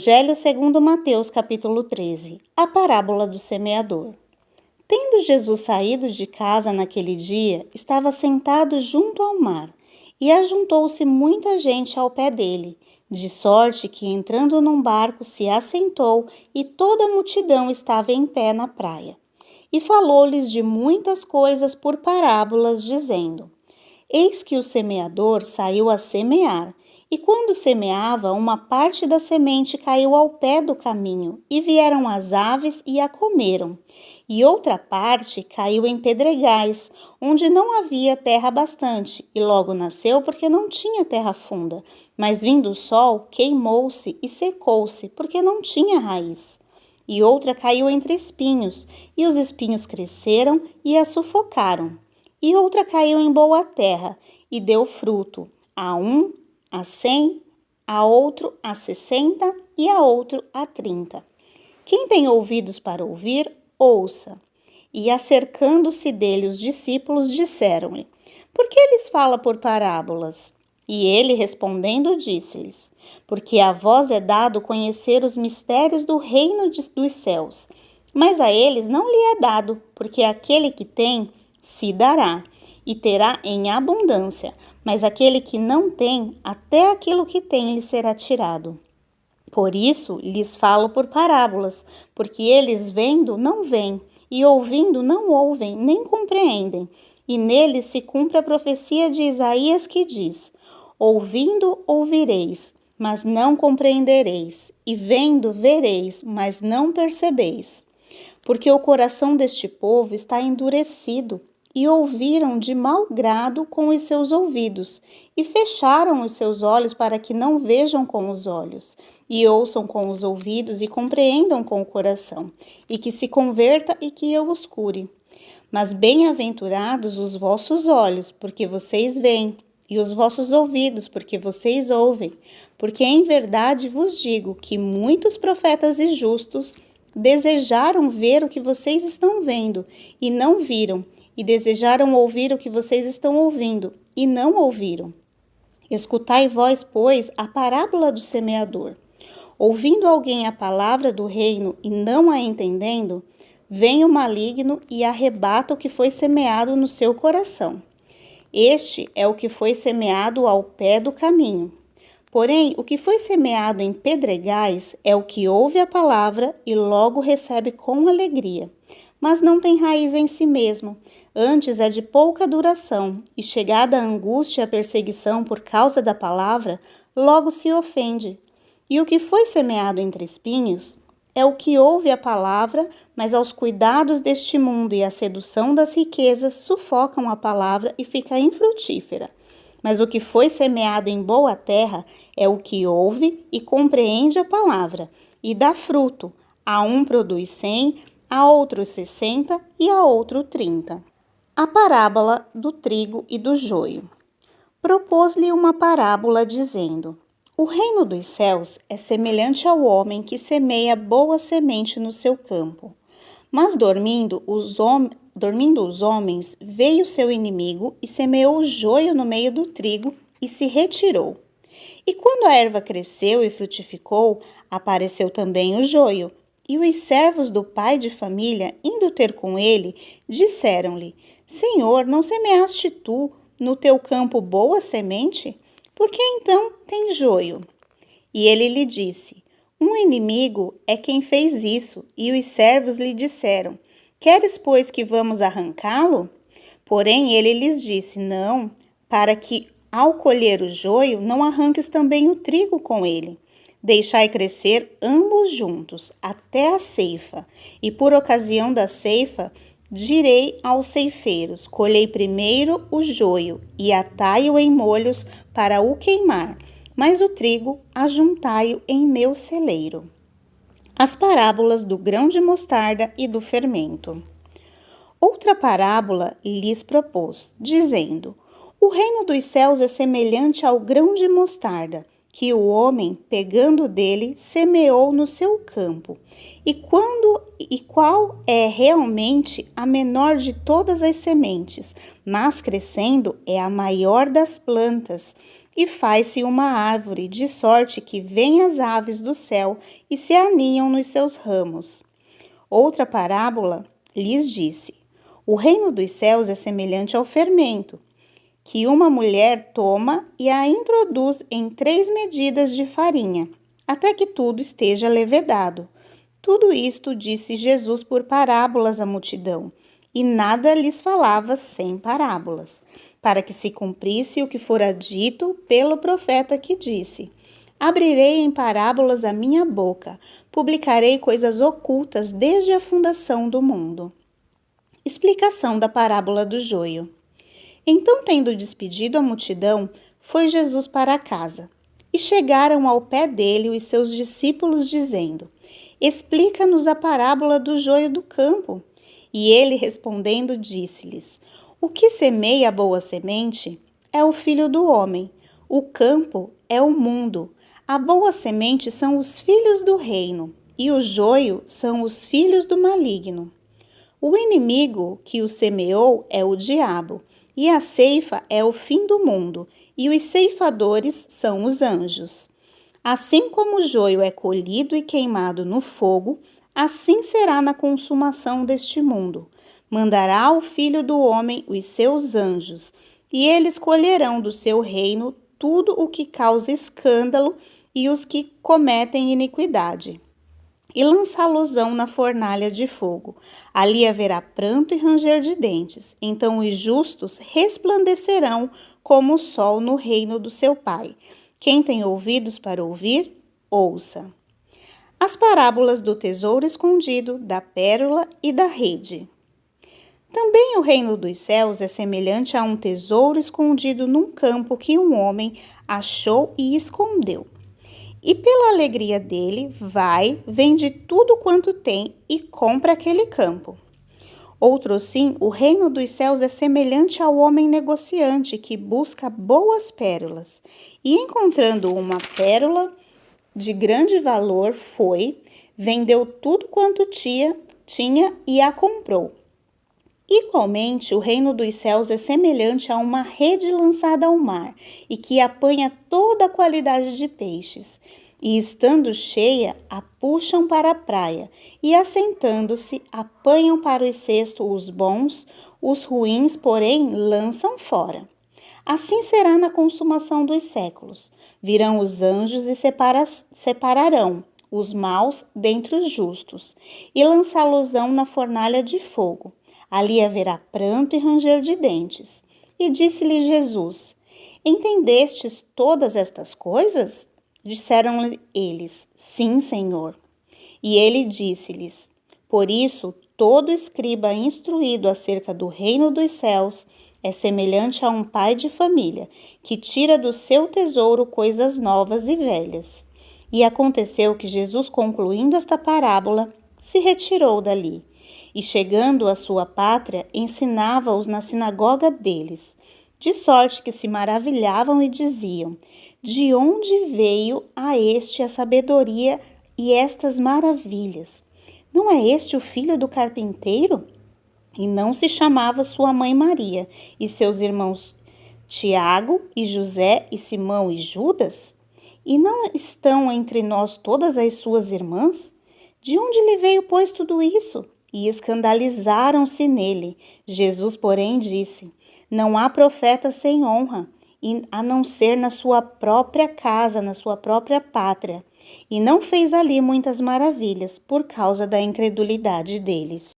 Evangelho segundo Mateus, capítulo 13. A parábola do semeador. Tendo Jesus saído de casa naquele dia, estava sentado junto ao mar, e ajuntou-se muita gente ao pé dele, de sorte que, entrando num barco, se assentou, e toda a multidão estava em pé na praia. E falou-lhes de muitas coisas por parábolas, dizendo: Eis que o semeador saiu a semear, e quando semeava, uma parte da semente caiu ao pé do caminho, e vieram as aves e a comeram. E outra parte caiu em pedregais, onde não havia terra bastante, e logo nasceu porque não tinha terra funda. Mas vindo o sol, queimou-se e secou-se, porque não tinha raiz. E outra caiu entre espinhos, e os espinhos cresceram e a sufocaram. E outra caiu em boa terra, e deu fruto, a 1, a 100, a outro a 60 e a outro a 30. Quem tem ouvidos para ouvir, ouça. E acercando-se dele os discípulos disseram-lhe: Por que lhes fala por parábolas? E ele respondendo disse-lhes: Porque a vós é dado conhecer os mistérios do reino dos céus, mas a eles não lhe é dado, porque aquele que tem se dará, e terá em abundância, mas aquele que não tem, até aquilo que tem lhe será tirado. Por isso lhes falo por parábolas, porque eles vendo não veem, e ouvindo não ouvem, nem compreendem. E neles se cumpre a profecia de Isaías que diz: Ouvindo ouvireis, mas não compreendereis, e vendo vereis, mas não percebeis. Porque o coração deste povo está endurecido, e ouviram de mau grado com os seus ouvidos, e fecharam os seus olhos para que não vejam com os olhos, e ouçam com os ouvidos, e compreendam com o coração, e que se converta e que eu os cure. Mas bem-aventurados os vossos olhos, porque vocês veem, e os vossos ouvidos, porque vocês ouvem. Porque em verdade vos digo que muitos profetas e justos desejaram ver o que vocês estão vendo, e não viram, e desejaram ouvir o que vocês estão ouvindo, e não ouviram. Escutai vós, pois, a parábola do semeador. Ouvindo alguém a palavra do reino e não a entendendo, vem o maligno e arrebata o que foi semeado no seu coração. Este é o que foi semeado ao pé do caminho. Porém, o que foi semeado em pedregais é o que ouve a palavra e logo recebe com alegria, mas não tem raiz em si mesmo, antes é de pouca duração, e chegada a angústia e a perseguição por causa da palavra, logo se ofende. E o que foi semeado entre espinhos é o que ouve a palavra, mas aos cuidados deste mundo e à sedução das riquezas sufocam a palavra e fica infrutífera. Mas o que foi semeado em boa terra é o que ouve e compreende a palavra, e dá fruto. A um produz 100, a outro 60 e a outro 30. A parábola do trigo e do joio. Propôs-lhe uma parábola dizendo: O reino dos céus é semelhante ao homem que semeia boa semente no seu campo. Mas dormindo os homens, veio seu inimigo e semeou o joio no meio do trigo e se retirou. E quando a erva cresceu e frutificou, apareceu também o joio. E os servos do pai de família, indo ter com ele, disseram-lhe: Senhor, não semeaste tu no teu campo boa semente? Por que então tem joio? E ele lhe disse: Um inimigo é quem fez isso. E os servos lhe disseram: Queres, pois, que vamos arrancá-lo? Porém ele lhes disse: Não, para que, ao colher o joio, não arranques também o trigo com ele. Deixai crescer ambos juntos, até a ceifa. E por ocasião da ceifa, direi aos ceifeiros: Colhei primeiro o joio, e atai-o em molhos para o queimar, mas o trigo ajuntai-o em meu celeiro. As parábolas do grão de mostarda e do fermento. Outra parábola lhes propôs, dizendo: O reino dos céus é semelhante ao grão de mostarda, que o homem, pegando dele, semeou no seu campo. E qual é realmente a menor de todas as sementes, mas crescendo é a maior das plantas, e faz-se uma árvore, de sorte que vêm as aves do céu e se aninham nos seus ramos. Outra parábola lhes disse: o reino dos céus é semelhante ao fermento, que uma mulher toma e a introduz em 3 medidas de farinha, até que tudo esteja levedado. Tudo isto disse Jesus por parábolas à multidão, e nada lhes falava sem parábolas, para que se cumprisse o que fora dito pelo profeta que disse: abrirei em parábolas a minha boca, publicarei coisas ocultas desde a fundação do mundo. Explicação da parábola do joio. Então, tendo despedido a multidão, foi Jesus para casa. E chegaram ao pé dele os seus discípulos, dizendo: explica-nos a parábola do joio do campo. E ele, respondendo, disse-lhes: o que semeia a boa semente é o Filho do homem. O campo é o mundo. A boa semente são os filhos do reino, e o joio são os filhos do maligno. O inimigo que o semeou é o diabo, e a ceifa é o fim do mundo, e os ceifadores são os anjos. Assim como o joio é colhido e queimado no fogo, assim será na consumação deste mundo. Mandará ao Filho do homem os seus anjos, e eles colherão do seu reino tudo o que causa escândalo e os que cometem iniquidade, e lançá-los-ão na fornalha de fogo. Ali haverá pranto e ranger de dentes. Então os justos resplandecerão como o sol no reino do seu Pai. Quem tem ouvidos para ouvir, ouça. As parábolas do tesouro escondido, da pérola e da rede. Também o reino dos céus é semelhante a um tesouro escondido num campo que um homem achou e escondeu. E pela alegria dele, vende tudo quanto tem e compra aquele campo. Outro sim, o reino dos céus é semelhante ao homem negociante que busca boas pérolas. E encontrando uma pérola de grande valor, vendeu tudo quanto tinha e a comprou. Igualmente, o reino dos céus é semelhante a uma rede lançada ao mar e que apanha toda a qualidade de peixes. E estando cheia, a puxam para a praia e, assentando-se, apanham para o cesto os bons, os ruins, porém, lançam fora. Assim será na consumação dos séculos. Virão os anjos e separarão os maus dentre os justos e lançá-los-ão na fornalha de fogo. Ali haverá pranto e ranger de dentes. E disse-lhe Jesus: entendestes todas estas coisas? Disseram-lhe eles: sim, Senhor. E ele disse-lhes: por isso, todo escriba instruído acerca do reino dos céus é semelhante a um pai de família, que tira do seu tesouro coisas novas e velhas. E aconteceu que Jesus, concluindo esta parábola, se retirou dali. E chegando à sua pátria, ensinava-os na sinagoga deles, de sorte que se maravilhavam e diziam: de onde veio a este a sabedoria e estas maravilhas? Não é este o filho do carpinteiro? E não se chamava sua mãe Maria, e seus irmãos Tiago e José e Simão e Judas? E não estão entre nós todas as suas irmãs? De onde lhe veio, pois, tudo isso? E escandalizaram-se nele. Jesus, porém, disse: não há profeta sem honra, a não ser na sua própria casa, na sua própria pátria. E não fez ali muitas maravilhas por causa da incredulidade deles.